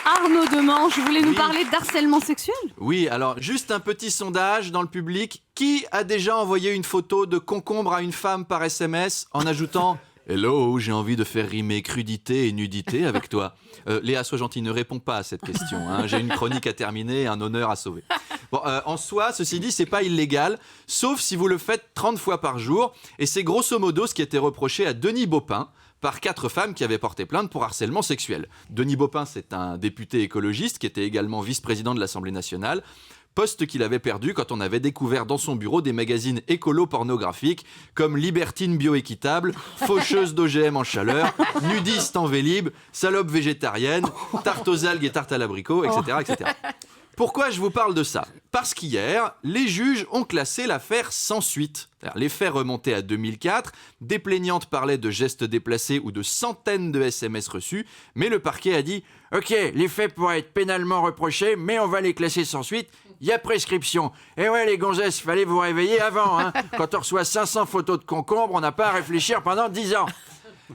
Arnaud Demange, vous voulez nous parler d'harcèlement sexuel ? Oui, alors juste un petit sondage dans le public. Qui a déjà envoyé une photo de concombre à une femme par SMS en ajoutant « Hello, j'ai envie de faire rimer crudité et nudité avec toi ». Léa, sois gentille, ne réponds pas à cette question. Hein. J'ai une chronique à terminer et un honneur à sauver. Bon, en soi, ceci dit, c'est pas illégal, sauf si vous le faites 30 fois par jour. Et c'est grosso modo ce qui était reproché à Denis Baupin par 4 femmes qui avaient porté plainte pour harcèlement sexuel. Denis Baupin, c'est un député écologiste qui était également vice-président de l'Assemblée nationale. Poste qu'il avait perdu quand on avait découvert dans son bureau des magazines écolo-pornographiques comme Libertine bioéquitable, Faucheuse d'OGM en chaleur, Nudiste en Vélib, Salope végétarienne, Tarte aux algues et tarte à l'abricot, etc., etc. Pourquoi je vous parle de ça ? Parce qu'hier, les juges ont classé l'affaire sans suite. Les faits remontaient à 2004, des plaignantes parlaient de gestes déplacés ou de centaines de SMS reçus, mais le parquet a dit « Ok, les faits pourraient être pénalement reprochés, mais on va les classer sans suite, il y a prescription. » Et ouais les gonzesses, fallait vous réveiller avant. Hein. Quand on reçoit 500 photos de concombre, on n'a pas à réfléchir pendant 10 ans.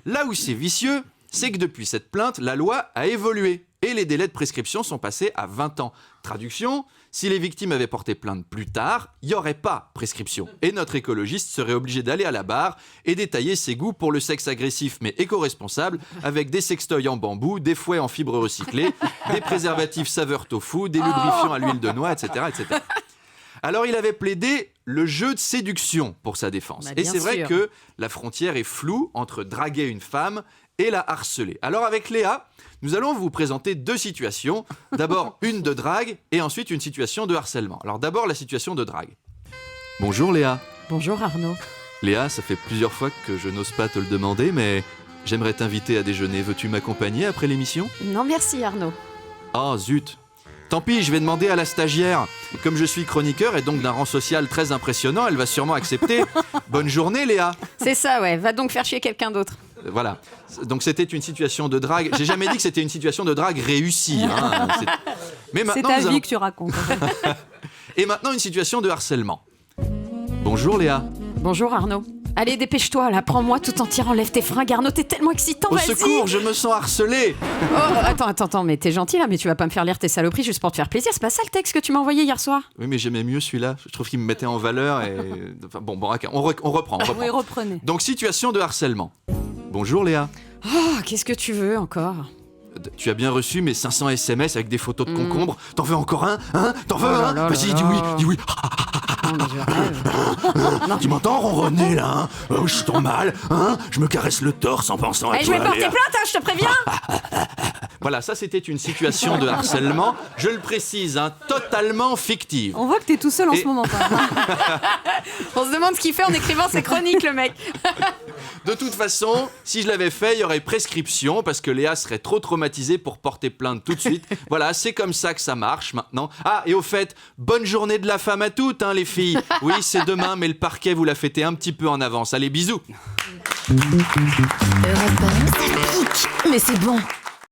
Là où c'est vicieux, c'est que depuis cette plainte, la loi a évolué. Et les délais de prescription sont passés à 20 ans. Traduction, si les victimes avaient porté plainte plus tard, il n'y aurait pas prescription. Et notre écologiste serait obligé d'aller à la barre et détailler ses goûts pour le sexe agressif mais éco-responsable avec des sextoys en bambou, des fouets en fibres recyclées, des préservatifs saveur tofu, des lubrifiants à l'huile de noix, etc., etc. Alors il avait plaidé le jeu de séduction pour sa défense. Et c'est vrai que la frontière est floue entre draguer une femme et la harceler. Alors avec Léa, nous allons vous présenter 2 situations. D'abord une de drague et ensuite une situation de harcèlement. Alors d'abord la situation de drague. Bonjour Léa. Bonjour Arnaud. Léa, ça fait plusieurs fois que je n'ose pas te le demander, mais j'aimerais t'inviter à déjeuner. Veux-tu m'accompagner après l'émission ? Non merci Arnaud. Oh zut. Tant pis, je vais demander à la stagiaire. Comme je suis chroniqueur et donc d'un rang social très impressionnant, elle va sûrement accepter. Bonne journée Léa. C'est ça ouais, va donc faire chier quelqu'un d'autre. Voilà, donc c'était une situation de drague. J'ai jamais dit que c'était une situation de drague réussie. Hein. Mais c'est ta vie que tu racontes. Et maintenant une situation de harcèlement. Bonjour Léa. Bonjour Arnaud. Allez, dépêche-toi, là, prends-moi tout entière, enlève tes fringues. Arnaud, t'es tellement excitant, Au vas-y. secours, je me sens harcelé. Oh, attends, mais t'es gentil là, mais tu vas pas me faire lire tes saloperies juste pour te faire plaisir. C'est pas ça le texte que tu m'as envoyé hier soir ? Oui, mais j'aimais mieux celui-là. Je trouve qu'il me mettait en valeur et... Enfin, bon, on reprend. Oui, reprenez. Donc, situation de harcèlement. Bonjour Léa. Oh, qu'est-ce que tu veux encore ? Tu as bien reçu mes 500 SMS avec des photos de concombre. T'en veux encore un ? Hein ? T'en veux un ? Vas-y, dis oui, dis oui. Non, mais je rêve. Tu m'entends ronronner là, hein ? Oh, je tombe mal, hein ? Je me caresse le torse en pensant à toi. Je vais porter Léa. plainte, hein, je te préviens. Voilà, ça c'était une situation de harcèlement, je le précise, hein, totalement fictive. On voit que t'es tout seul en ce moment. On se demande ce qu'il fait en écrivant ses chroniques, le mec. De toute façon, si je l'avais fait, il y aurait prescription parce que Léa serait trop traumatisée pour porter plainte tout de suite. Voilà, c'est comme ça que ça marche maintenant. Ah, et au fait, bonne journée de la femme à toutes, hein, les filles. Oui, c'est demain, mais le parquet vous l'a fêté un petit peu en avance. Allez, bisous. Europe 1, ça pique, mais c'est bon.